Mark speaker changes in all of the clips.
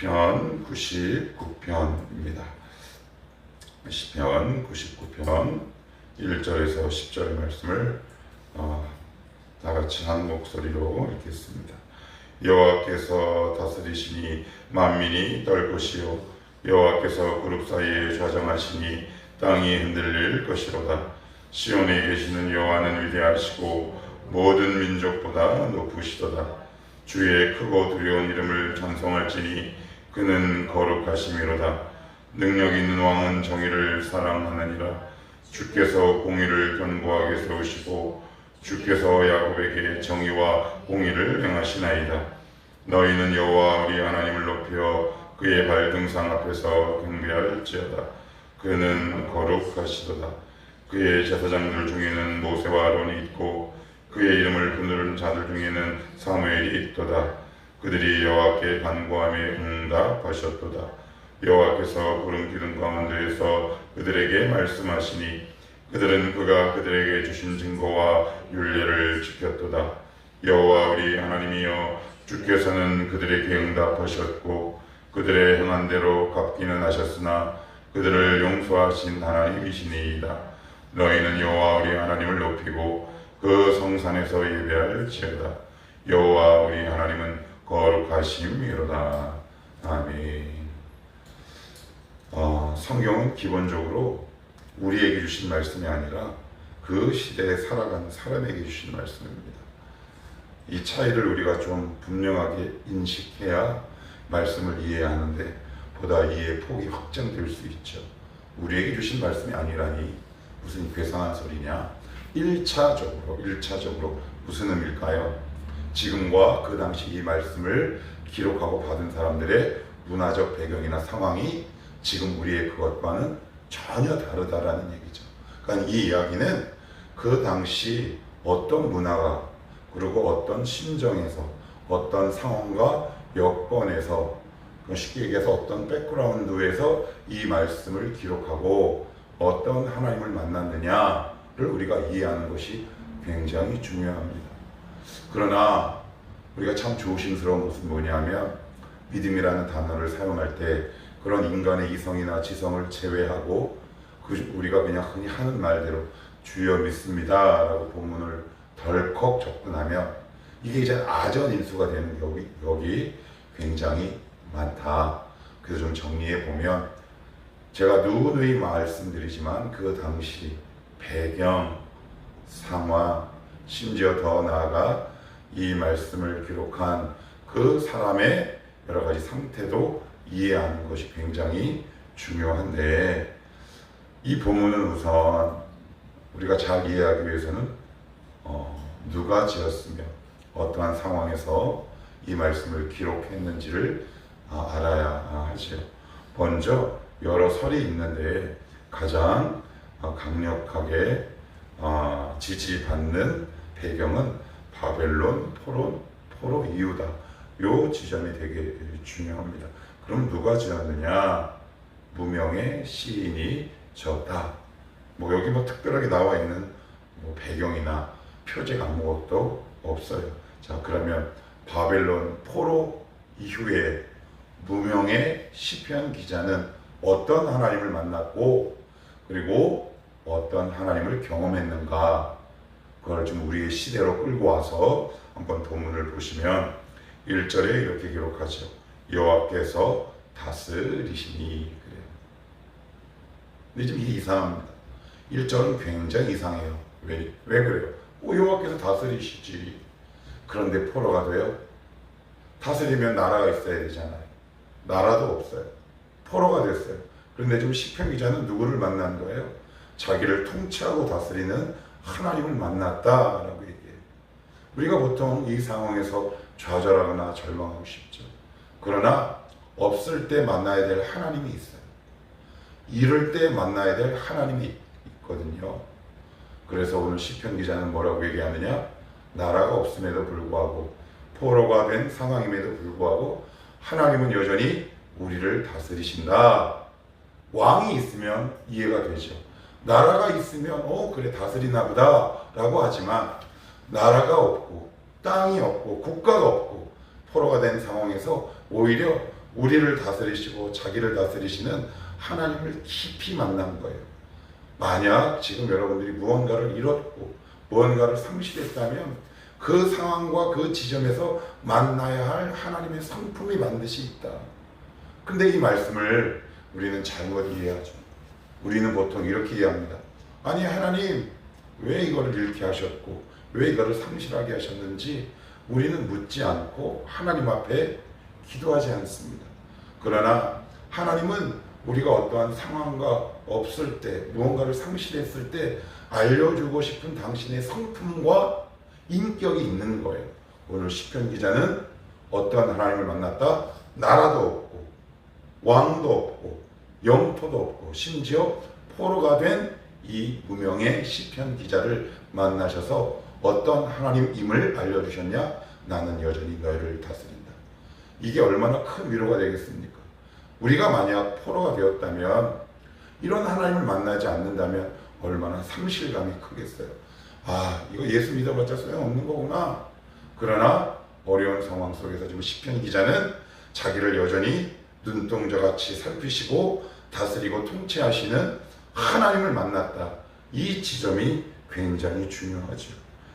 Speaker 1: 시편 99편입니다. 시편 99편 1절에서 10절의 말씀을 다같이 한 목소리로 읽겠습니다. 여호와께서 다스리시니 만민이 떨 것이요 여호와께서 그룹 사이에 좌정하시니 땅이 흔들릴 것이로다. 시온에 계시는 여호와는 위대하시고 모든 민족보다 높으시도다. 주의 크고 두려운 이름을 찬송할지니 그는 거룩하심이로다. 능력 있는 왕은 정의를 사랑하느니라. 주께서 공의를 견고하게 세우시고 주께서 야곱에게 정의와 공의를 행하시나이다. 너희는 여호와 우리 하나님을 높여 그의 발등상 앞에서 경배할지어다. 그는 거룩하시도다. 그의 제사장들 중에는 모세와 아론이 있고 그의 이름을 부르는 자들 중에는 사무엘이 있도다. 그들이 여호와께 간구함에 응답하셨도다. 여호와께서 구름 기둥 가운데에서 그들에게 말씀하시니 그들은 그가 그들에게 주신 증거와 율례를 지켰도다. 여호와 우리 하나님이여, 주께서는 그들에게 응답하셨고 그들의 행한 대로 갚기는 하셨으나 그들을 용서하신 하나님이시니이다. 너희는 여호와 우리 하나님을 높이고 그 성산에서 예배할지어다. 여호와 우리 하나님은 거룩하심이로다. 아멘. 성경은 기본적으로 우리에게 주신 말씀이 아니라 그 시대에 살아가는 사람에게 주신 말씀입니다. 이 차이를 우리가 좀 분명하게 인식해야 말씀을 이해하는데 보다 이해의 폭이 확장될 수 있죠. 우리에게 주신 말씀이 아니라니 무슨 괴상한 소리냐. 1차적으로 무슨 의미일까요? 지금과 그 당시 이 말씀을 기록하고 받은 사람들의 문화적 배경이나 상황이 지금 우리의 그것과는 전혀 다르다라는 얘기죠. 그러니까 이 이야기는 그 당시 어떤 문화가 그리고 어떤 심정에서 어떤 상황과 여건에서 쉽게 얘기해서 어떤 백그라운드에서 이 말씀을 기록하고 어떤 하나님을 만났느냐를 우리가 이해하는 것이 굉장히 중요합니다. 그러나 우리가 참 조심스러운 것은 뭐냐면 믿음이라는 단어를 사용할 때 그런 인간의 이성이나 지성을 제외하고 우리가 그냥 흔히 하는 말대로 주여 믿습니다 라고 본문을 덜컥 접근하면 이게 이제 아전인수가 되는 격이 굉장히 많다. 그래서 좀 정리해 보면 제가 누누이 말씀드리지만 그 당시 배경, 상황, 심지어 더 나아가 이 말씀을 기록한 그 사람의 여러 가지 상태도 이해하는 것이 굉장히 중요한데 이 본문은 우선 우리가 잘 이해하기 위해서는 누가 지었으며 어떠한 상황에서 이 말씀을 기록했는지를 알아야 하죠. 먼저 여러 설이 있는데 가장 강력하게 지지받는 배경은 바벨론 포로 이후다. 요 지점이 되게 중요합니다. 그럼 누가 지었느냐? 무명의 시인이 지었다. 여기 특별하게 나와 있는 배경이나 표적 아무것도 없어요. 자, 그러면 바벨론 포로 이후에 무명의 시편 기자는 어떤 하나님을 만났고 그리고 어떤 하나님을 경험했는가, 그걸 좀 우리의 시대로 끌고 와서 한번 본문을 보시면 1절에 이렇게 기록하죠. 여호와께서 다스리시니. 그래요. 근데 좀 이게 이상합니다. 1절은 굉장히 이상해요. 왜 그래요? 여호와께서 다스리시지. 그런데 포로가 돼요? 다스리면 나라가 있어야 되잖아요. 나라도 없어요. 포로가 됐어요. 그런데 지금 시편 기자는 누구를 만난 거예요? 자기를 통치하고 다스리는 하나님을 만났다라고 얘기해요. 우리가 보통 이 상황에서 좌절하거나 절망하고 싶죠. 그러나 없을 때 만나야 될 하나님이 있어요. 이럴 때 만나야 될 하나님이 있거든요. 그래서 오늘 시편 기자는 뭐라고 얘기하느냐? 나라가 없음에도 불구하고 포로가 된 상황임에도 불구하고 하나님은 여전히 우리를 다스리신다. 왕이 있으면 이해가 되죠. 나라가 있으면 그래 다스리나 보다 라고 하지만 나라가 없고 땅이 없고 국가가 없고 포로가 된 상황에서 오히려 우리를 다스리시고 자기를 다스리시는 하나님을 깊이 만난 거예요. 만약 지금 여러분들이 무언가를 잃었고 무언가를 상실했다면 그 상황과 그 지점에서 만나야 할 하나님의 성품이 반드시 있다. 근데 이 말씀을 우리는 잘못 이해하죠. 우리는 보통 이렇게 이해합니다. 아니 하나님 왜 이거를 잃게 하셨고 왜 이거를 상실하게 하셨는지 우리는 묻지 않고 하나님 앞에 기도하지 않습니다. 그러나 하나님은 우리가 어떠한 상황과 없을 때 무언가를 상실했을 때 알려주고 싶은 당신의 성품과 인격이 있는 거예요. 오늘 시편 기자는 어떠한 하나님을 만났다? 나라도 없고 왕도 없고 영토도 없고 심지어 포로가 된 이 무명의 시편 기자를 만나셔서 어떤 하나님임을 알려주셨냐? 나는 여전히 너희를 다스린다. 이게 얼마나 큰 위로가 되겠습니까? 우리가 만약 포로가 되었다면 이런 하나님을 만나지 않는다면 얼마나 상실감이 크겠어요. 아, 이거 예수 믿어봤자 소용없는 거구나. 그러나 어려운 상황 속에서 지금 시편 기자는 자기를 여전히 눈동자같이 살피시고 다스리고 통치하시는 하나님을 만났다. 이 지점이 굉장히 중요하죠.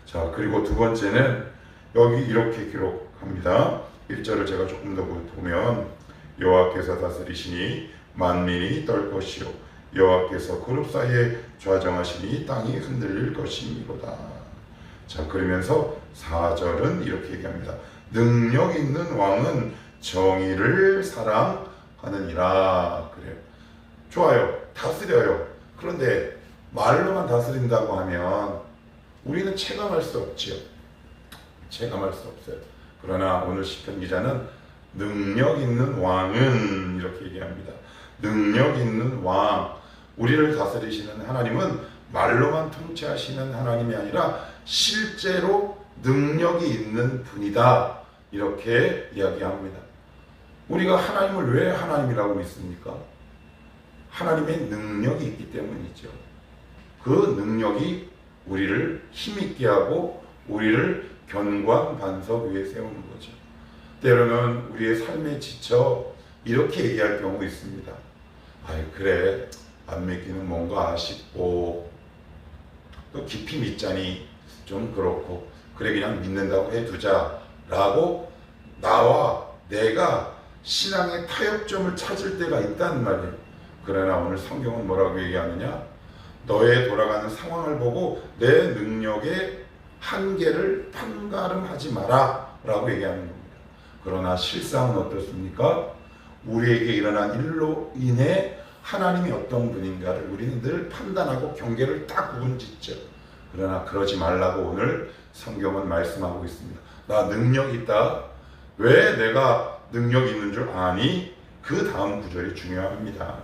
Speaker 1: 자, 그리고 두 번째는 여기 이렇게 기록합니다. 1절을 제가 조금 더 보면 여호와께서 다스리시니 만민이 떨 것이요 여호와께서 그룹 사이에 좌정하시니 땅이 흔들릴 것이니로다. 자, 그러면서 4절은 이렇게 얘기합니다. 능력 있는 왕은 정의를 사랑하느니라. 그래요. 좋아요. 다스려요. 그런데 말로만 다스린다고 하면 우리는 체감할 수 없지요. 체감할 수 없어요. 그러나 오늘 시편 기자는 능력 있는 왕은 이렇게 얘기합니다. 능력 있는 왕, 우리를 다스리시는 하나님은 말로만 통치하시는 하나님이 아니라 실제로 능력이 있는 분이다. 이렇게 이야기합니다. 우리가 하나님을 왜 하나님이라고 믿습니까? 하나님의 능력이 있기 때문이죠. 그 능력이 우리를 힘있게 하고 우리를 견고한 반석 위에 세우는 거죠. 때로는 우리의 삶에 지쳐 이렇게 얘기할 경우 있습니다. 아이 그래 안 믿기는 뭔가 아쉽고 또 깊이 믿자니 좀 그렇고 그래 그냥 믿는다고 해두자 라고 나와 내가 신앙의 타협점을 찾을 때가 있다는 말이에요. 그러나 오늘 성경은 뭐라고 얘기하느냐? 너의 돌아가는 상황을 보고 내 능력의 한계를 판가름하지 마라 라고 얘기하는 겁니다. 그러나 실상은 어떻습니까? 우리에게 일어난 일로 인해 하나님이 어떤 분인가를 우리는 늘 판단하고 경계를 딱 구분짓죠. 그러나 그러지 말라고 오늘 성경은 말씀하고 있습니다. 나 능력 있다. 왜 내가 능력 있는 줄 아니? 그 다음 구절이 중요합니다.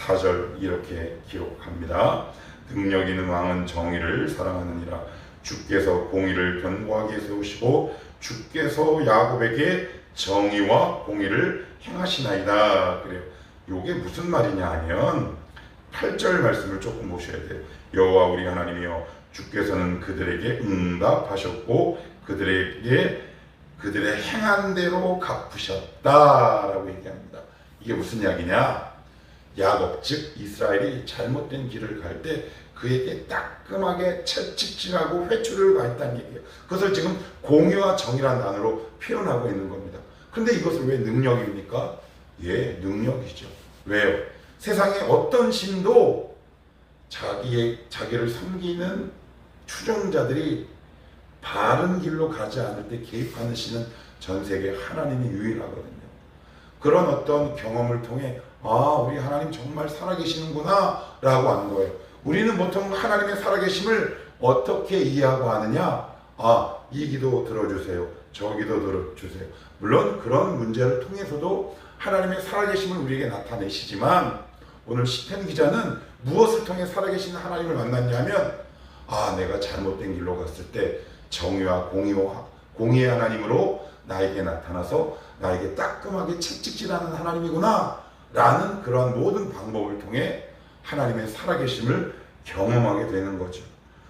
Speaker 1: 4절 이렇게 기록합니다. 능력 있는 왕은 정의를 사랑하느니라. 주께서 공의를 견고하게 세우시고 주께서 야곱에게 정의와 공의를 행하시나이다. 그래요. 이게 무슨 말이냐 하면 8절 말씀을 조금 보셔야 돼요. 여호와 우리 하나님이여 주께서는 그들에게 응답하셨고 그들에게 그들의 행한 대로 갚으셨다라고 얘기합니다. 이게 무슨 이야기냐? 야곱 즉 이스라엘이 잘못된 길을 갈 때 그에게 따끔하게 채찍질하고 회초리를 가했다는 얘기예요. 그것을 지금 공의와 정의라는 단어로 표현하고 있는 겁니다. 근데 이것을 왜 능력입니까? 예, 능력이죠. 왜요? 세상에 어떤 신도 자기를 섬기는 추종자들이 바른 길로 가지 않을 때 개입하는 신은 전 세계 하나님이 유일하거든요. 그런 어떤 경험을 통해 우리 하나님 정말 살아계시는구나 라고 하는 거예요. 우리는 보통 하나님의 살아계심을 어떻게 이해하고 하느냐? 이 기도 들어주세요. 저 기도 들어주세요. 물론 그런 문제를 통해서도 하나님의 살아계심을 우리에게 나타내시지만 오늘 시편 기자는 무엇을 통해 살아계신 하나님을 만났냐면 내가 잘못된 길로 갔을 때 정의와 공의의 하나님으로 나에게 나타나서 나에게 따끔하게 채찍질하는 하나님이구나 라는 그런 모든 방법을 통해 하나님의 살아계심을 경험하게 되는 거죠.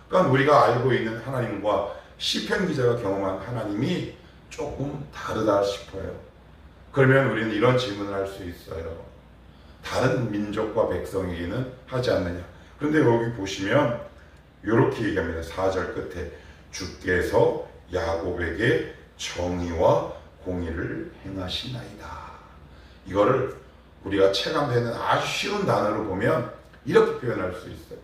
Speaker 1: 그러니까 우리가 알고 있는 하나님과 시편 기자가 경험한 하나님이 조금 다르다 싶어요. 그러면 우리는 이런 질문을 할 수 있어요. 다른 민족과 백성에게는 하지 않느냐. 그런데 여기 보시면 이렇게 얘기합니다. 4절 끝에 주께서 야곱에게 정의와 공의를 행하시나이다. 이거를 우리가 체감되는 아주 쉬운 단어로 보면 이렇게 표현할 수 있어요.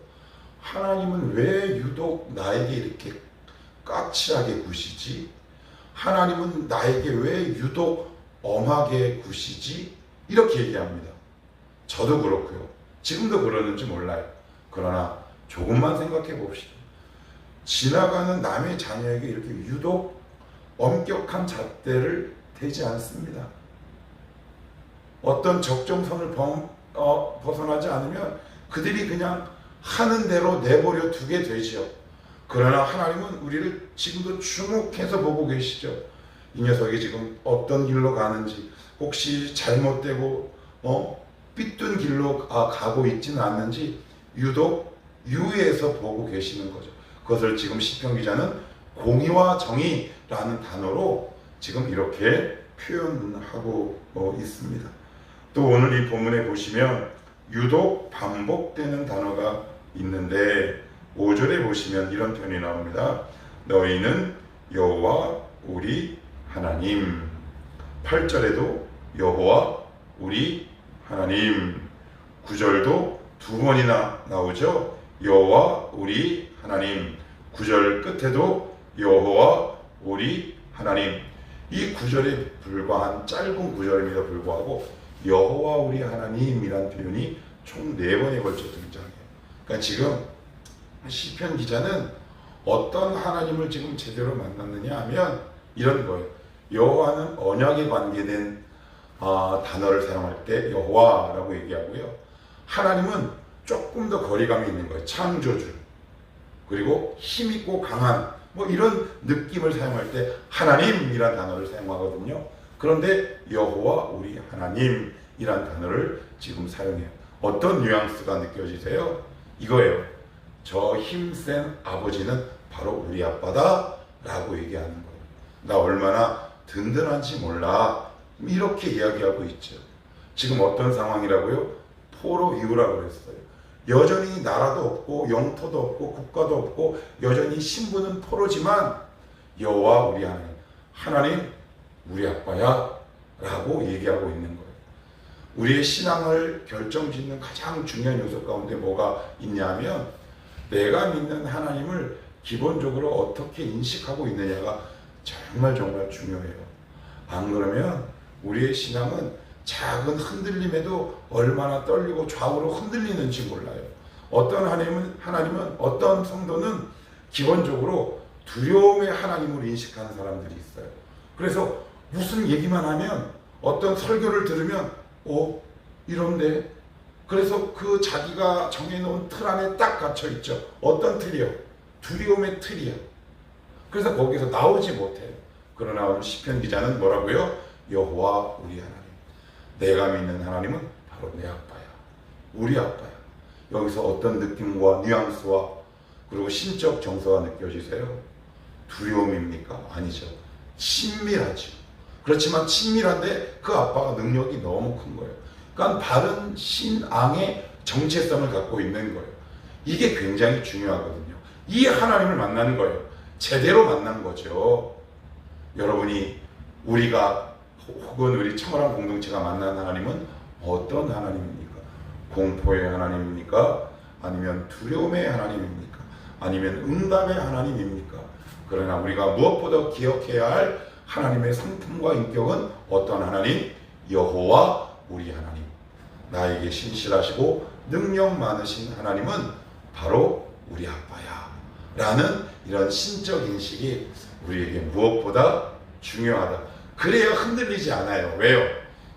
Speaker 1: 하나님은 왜 유독 나에게 이렇게 까칠하게 구시지? 하나님은 나에게 왜 유독 엄하게 구시지? 이렇게 얘기합니다. 저도 그렇고요. 지금도 그러는지 몰라요. 그러나 조금만 생각해 봅시다. 지나가는 남의 자녀에게 이렇게 유독 엄격한 잣대를 대지 않습니다. 어떤 적정선을 벗어나지 않으면 그들이 그냥 하는 대로 내버려 두게 되죠. 그러나 하나님은 우리를 지금도 주목해서 보고 계시죠. 이 녀석이 지금 어떤 길로 가는지, 혹시 잘못되고 삐뚤 길로 가고 있지는 않는지 유독 유의해서 보고 계시는 거죠. 그것을 지금 시편 기자는 공의와 정의라는 단어로 지금 이렇게 표현하고 있습니다. 또 오늘 이 본문에 보시면 유독 반복되는 단어가 있는데 5절에 보시면 이런 표현이 나옵니다. 너희는 여호와 우리 하나님. 8절에도 여호와 우리 하나님. 9절도 두 번이나 나오죠. 여호와 우리 하나님. 9절 끝에도 여호와 우리 하나님. 이 9절에 불과한 짧은 9절임에도 불구하고 여호와 우리 하나님이란 표현이 총 4번에 걸쳐 등장해요. 그러니까 지금 시편 기자는 어떤 하나님을 지금 제대로 만났느냐 하면 이런 거예요. 여호와는 언약에 관계된 단어를 사용할 때 여호와라고 얘기하고요. 하나님은 조금 더 거리감이 있는 거예요. 창조주, 그리고 힘있고 강한 이런 느낌을 사용할 때 하나님이란 단어를 사용하거든요. 그런데 여호와 우리 하나님이란 단어를 지금 사용해요. 어떤 뉘앙스가 느껴지세요? 이거예요. 저 힘센 아버지는 바로 우리 아빠다 라고 얘기하는 거예요. 나 얼마나 든든한지 몰라, 이렇게 이야기하고 있죠. 지금 어떤 상황이라고요? 포로 이후라고 그랬어요. 여전히 나라도 없고 영토도 없고 국가도 없고 여전히 신분은 포로지만 여호와 우리 하나님, 하나님 우리 아빠야 라고 얘기하고 있는 거예요. 우리의 신앙을 결정짓는 가장 중요한 요소 가운데 뭐가 있냐면 내가 믿는 하나님을 기본적으로 어떻게 인식하고 있느냐가 정말 중요해요. 안 그러면 우리의 신앙은 작은 흔들림에도 얼마나 떨리고 좌우로 흔들리는지 몰라요. 어떤 하나님은 어떤 성도는 기본적으로 두려움의 하나님을 인식하는 사람들이 있어요. 그래서 무슨 얘기만 하면, 어떤 설교를 들으면 이런데, 그래서 그 자기가 정해놓은 틀 안에 딱 갇혀 있죠. 어떤 틀이요? 두려움의 틀이요. 그래서 거기서 나오지 못해요. 그러나 오늘 시편 기자는 뭐라고요? 여호와 우리 하나님. 내가 믿는 하나님은 바로 내 아빠야. 우리 아빠야. 여기서 어떤 느낌과 뉘앙스와 그리고 신적 정서가 느껴지세요? 두려움입니까? 아니죠. 친밀하죠. 그렇지만 친밀한데 그 아빠가 능력이 너무 큰 거예요. 그러니까 바른 신앙의 정체성을 갖고 있는 거예요. 이게 굉장히 중요하거든요. 이 하나님을 만나는 거예요. 제대로 만난 거죠. 여러분이, 우리가 혹은 우리 청월한 공동체가 만난 하나님은 어떤 하나님입니까? 공포의 하나님입니까? 아니면 두려움의 하나님입니까? 아니면 응답의 하나님입니까? 그러나 우리가 무엇보다 기억해야 할 하나님의 성품과 인격은 어떤 하나님? 여호와 우리 하나님. 나에게 신실하시고 능력 많으신 하나님은 바로 우리 아빠야 라는 이런 신적 인식이 우리에게 무엇보다 중요하다. 그래야 흔들리지 않아요. 왜요?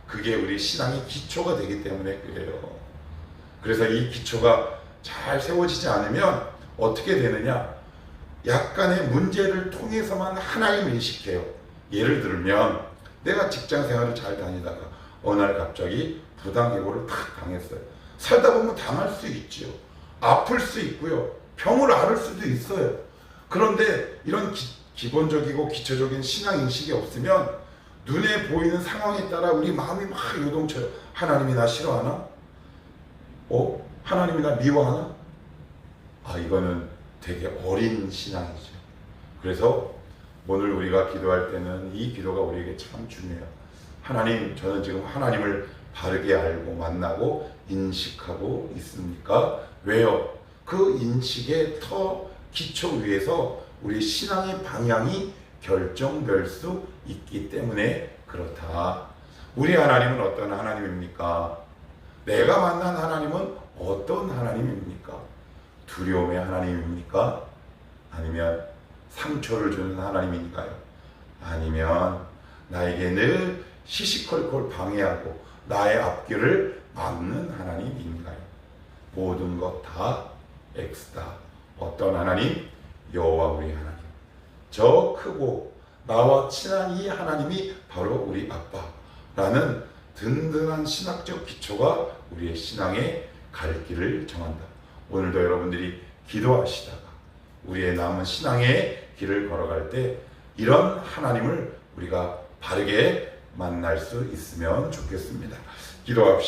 Speaker 1: 그게 우리 신앙의 기초가 되기 때문에 그래요. 그래서 이 기초가 잘 세워지지 않으면 어떻게 되느냐? 약간의 문제를 통해서만 하나님을 인식해요. 예를 들면 내가 직장 생활을 잘 다니다가 어느 날 갑자기 부당해고를 탁 당했어요. 살다 보면 당할 수 있죠. 아플 수 있고요. 병을 앓을 수도 있어요. 그런데 이런 기본적이고 기초적인 신앙 인식이 없으면 눈에 보이는 상황에 따라 우리 마음이 막 요동쳐요. 하나님이 나 싫어하나? 하나님이 나 미워하나? 이거는 되게 어린 신앙이죠. 그래서 오늘 우리가 기도할 때는 이 기도가 우리에게 참 중요해요. 하나님, 저는 지금 하나님을 바르게 알고 만나고 인식하고 있습니까? 왜요? 그 인식의 기초 위에서 우리 신앙의 방향이 결정될 수 있기 때문에 그렇다. 우리 하나님은 어떤 하나님입니까? 내가 만난 하나님은 어떤 하나님입니까? 두려움의 하나님입니까? 아니면 상처를 주는 하나님인가요? 아니면 나에게 늘 시시콜콜 방해하고 나의 앞길을 막는 하나님인가요? 모든 것 다 X다. 어떤 하나님? 여호와 우리 하나님. 저 크고 나와 친한 이 하나님이 바로 우리 아빠라는 든든한 신학적 기초가 우리의 신앙의 갈 길을 정한다. 오늘도 여러분들이 기도하시다가 우리의 남은 신앙의 길을 걸어갈 때 이런 하나님을 우리가 바르게 만날 수 있으면 좋겠습니다. 기도합시다.